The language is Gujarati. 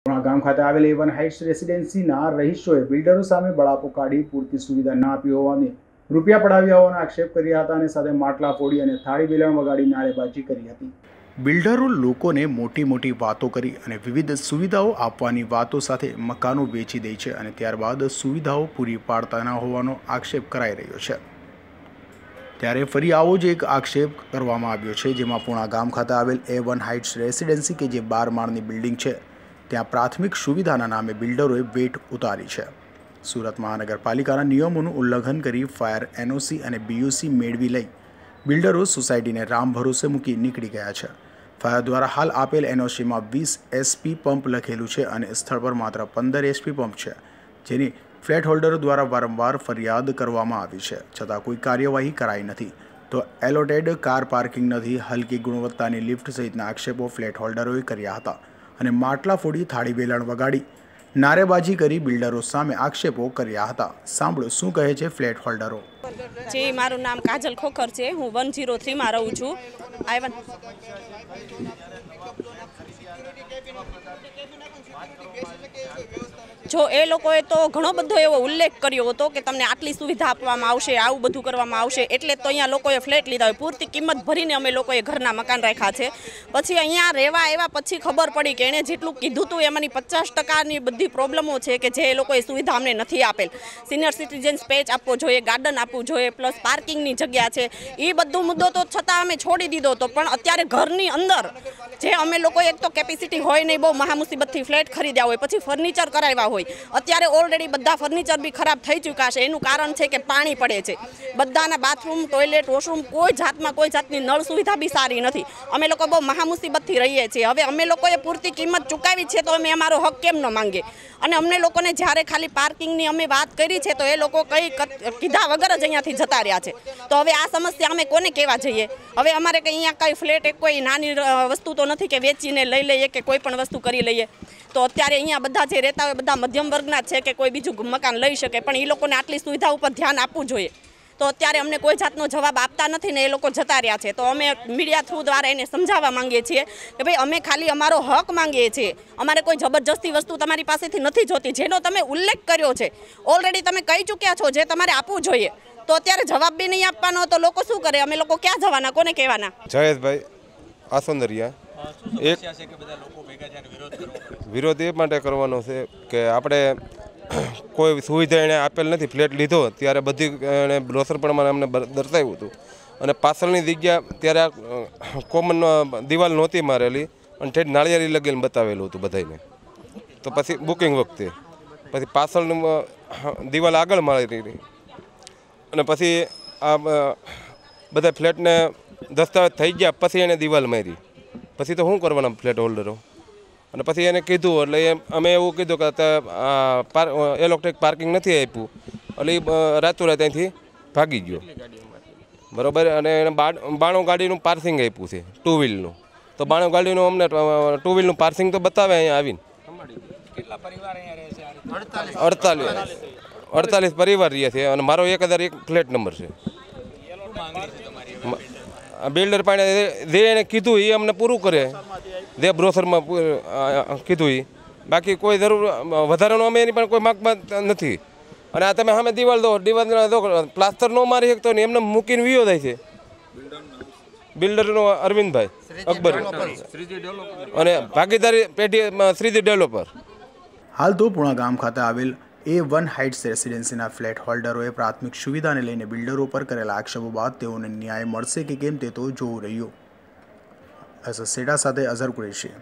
ગામ ખાતે આવેલ A1 હાઇટ્સ રેસિડેન્સીના રહીશોએ બિલ્ડરો સામે બળાપો કાઢી પૂરતી સુવિધા ન આપી હોવાને રૂપિયા પડાવ્યા હોવાનો આક્ષેપ કર્યા હતા અને સાથે માટલા ફોડી અને થાળી બેલણ વગાડી નારેબાજી કરી હતી। બિલ્ડરો લોકોને મોટી વાતો કરી અને વિવિધ સુવિધાઓ આપવાની વાતો સાથે મકાનો વેચી દે છે અને ત્યારબાદ સુવિધાઓ પૂરી પાડતા ન હોવાનો આક્ષેપ કરાઈ રહ્યો છે। ત્યારે ફરી આવો જ એક આક્ષેપ કરવામાં આવ્યો છે, જેમાં પૂણા ગામ ખાતે આવેલ A1 હાઇટ્સ રેસિડેન્સી કે જે 12 માળની બિલ્ડિંગ છે ત્યાં પ્રાથમિક સુવિધાના નામે બિલ્ડરોએ વેટ ઉતારી છે। સુરત મહાનગરપાલિકાના નિયમોનું ઉલ્લંઘન કરી ફાયર NOC અને BOC મેળવી લઈ બિલ્ડરો સોસાયટીને રામ ભરોસે મૂકી નીકળી ગયા છે। ફાયર દ્વારા હાલ આપેલ NOCમાં 20 SP પંપ લખેલું છે અને સ્થળ પર માત્ર 15 SP પંપ છે, જેની ફ્લેટ હોલ્ડરો દ્વારા વારંવાર ફરિયાદ કરવામાં આવી છે, છતાં કોઈ કાર્યવાહી કરાઈ નથી। તો એલોટેડ કાર પાર્કિંગ નથી, હલકી ગુણવત્તાની લિફ્ટ સહિતના આક્ષેપો ફ્લેટ હોલ્ડરોએ કર્યા હતા અને માટલા ફોડી થાળી બેલણ વગાડી નારેબાજી કરી બિલ્ડરો સામે આક્ષેપો કર્યા હતા। સાંભળો શું કહે છે ફ્લેટ હોલ્ડરો। જી, મારું નામ કાજલ ખોખર છે, હું 103 માં રહું છું। જો એ લોકોએ તો ઘણો બધો એવો ઉલ્લેખ કર્યો હતો કે તમને આટલી સુવિધા આપવામાં આવશે, આવું બધું કરવામાં આવશે, એટલે તો અહીંયા લોકોએ ફ્લેટ લીધા હોય, પૂરતી કિંમત ભરીને અમે લોકોએ ઘરના મકાન રાખ્યા છે। પછી અહીંયા રહેવા આવ્યા પછી ખબર પડી કે એણે જેટલું કીધું હતું એમાંની 50%ની બધી પ્રોબ્લેમો છે કે જે એ લોકોએ સુવિધા અમને નથી આપેલ। સિનિયર સિટીઝન સ્પેચ આપવો જોઈએ, ગાર્ડન આપવું જોઈએ, પ્લસ પાર્કિંગની જગ્યા છે, એ બધો મુદ્દો તો છતાં અમે છોડી દીધો હતો। પણ અત્યારે ઘરની અંદર જે અમે લોકો એક તો કેપેસિટી હોય નહીં, બહુ મહામુસીબતથી ફ્લેટ ખરીદ્યા હોય, પછી ફર્નિચર કરાવ્યા હોય, અત્યારે ઓલરેડી બધા ફર્નિચર બી ખરાબ થઈ ચૂક્યા છે। એનું કારણ છે કે પાણી પડે છે, બધાના બાથરૂમ, ટોયલેટ, વોશરૂમ કોઈ જાતની નળ સુવિધા બી સારી નથી। અમે લોકો બહુ મહામુસીબતથી રહીએ છીએ। હવે અમે લોકોએ પૂરતી કિંમત ચૂકવી છે તો અમે અમારો હક કેમ ન માંગીએ? અને અમને લોકોને જ્યારે ખાલી પાર્કિંગની અમે વાત કરી છે તો એ લોકો કંઈ કીધા વગર જ અહીંયાથી જતા રહ્યા છે। તો હવે આ સમસ્યા અમે કોને કહેવા જઈએ? હવે અમારે કંઈ અહીંયા કંઈ ફ્લેટ એક કોઈ નાની વસ્તુ તો નથી કે વેચીને લઈ લઈએ કે કોઈ પણ વસ્તુ કરી લઈએ। તો અત્યારે અહીંયા બધા જે રહેતા હોય બધા મધ્યમ વર્ગના છે કે કોઈ બીજું મકાન લઈ શકે, પણ એ લોકોને આટલી સુવિધા ઉપર ધ્યાન આપવું જોઈએ। તો અત્યારે અમને કોઈ જાતનો જવાબ આપતા નથી ને એ લોકો જતા રહ્યા છે। તો અમે મીડિયા થ્રુ દ્વારા એને સમજાવવા માંગીએ છીએ કે ભાઈ અમે ખાલી અમારો હક માંગીએ છીએ, અમારે કોઈ જબરજસ્તી વસ્તુ તમારી પાસેથી નથી જોતી। જેનો તમે ઉલ્લેખ કર્યો છે, ઓલરેડી તમે કહી ચૂક્યા છો જે તમારે આપવું જોઈએ, તો અત્યારે જવાબ બી નહીં આપવાનો તો લોકો શું કરે? અમે લોકો ક્યાં જવાના, કોને કહેવાના? જયેશભાઈ આસોંદરિયા, એક વિરોધ એ માટે કરવાનો છે કે આપણે કોઈ સુવિધા એણે આપેલ નથી। ફ્લેટ લીધો ત્યારે બધી એણે બ્રોશર પણ અમને દર્શાવ્યું હતું અને પાછળની જગ્યા ત્યારે કોમન દિવાલ નહોતી મારેલી અને ઠેઠ નાળિયેરી લગેલ બતાવેલું હતું બધાને। તો પછી બુકિંગ વખતે પછી પાછળનું દિવાલ આગળ મારેલી અને પછી આ બધા ફ્લેટને દસ્તાવેજ થઈ ગયા પછી એને દિવાલ મારી, પછી તો શું કરવાના ફ્લેટ હોલ્ડરો? અને પછી એને કીધું એટલે અમે એવું કીધું કે ઇલેક્ટ્રિક પાર્કિંગ નથી આપ્યું, એટલે એ રાતોરાત અહીંથી ભાગી ગયો, બરાબર। અને એને 92 ગાડીનું પાર્સિંગ આપ્યું છે, 2 વ્હીલનું। તો 92 ગાડીનું અમને 2 વ્હીલનું પાર્સિંગ તો બતાવે અહીંયા આવીને। 48 પરિવાર રહે છે અને મારો 1001 ફ્લેટ નંબર છે। બિલ્ડર પાસે જે એને કીધું એ અમને પૂરું કરે, જે બ્રોશરમાં કીધું એ, બાકી કોઈ જરૂર વધારાનું અમે એની પણ કોઈ માગમાં નથી। અને આ તમે સામે દિવાલ દો પ્લાસ્ટર ન મારી શકતો ને એમને મૂકીને વિયો જાય છે। બિલ્ડરનો અરવિંદભાઈ અકબર અને ભાગીદારી પેઢી શ્રીજી ડેવલપર। હાલ તો પૂણા ગામ ખાતે આવેલ A1 હાઇટ્સ રેસિડેન્સીના ફ્લેટ હોલ્ડરોએ પ્રાથમિક સુવિધાને લઈને બિલ્ડરો પર કરેલા આક્ષેપો બાદ તેઓને ન્યાય મળશે કે કેમ તે તો જોવું રહ્યું। સેટા સાથે અઝર કુરેશી।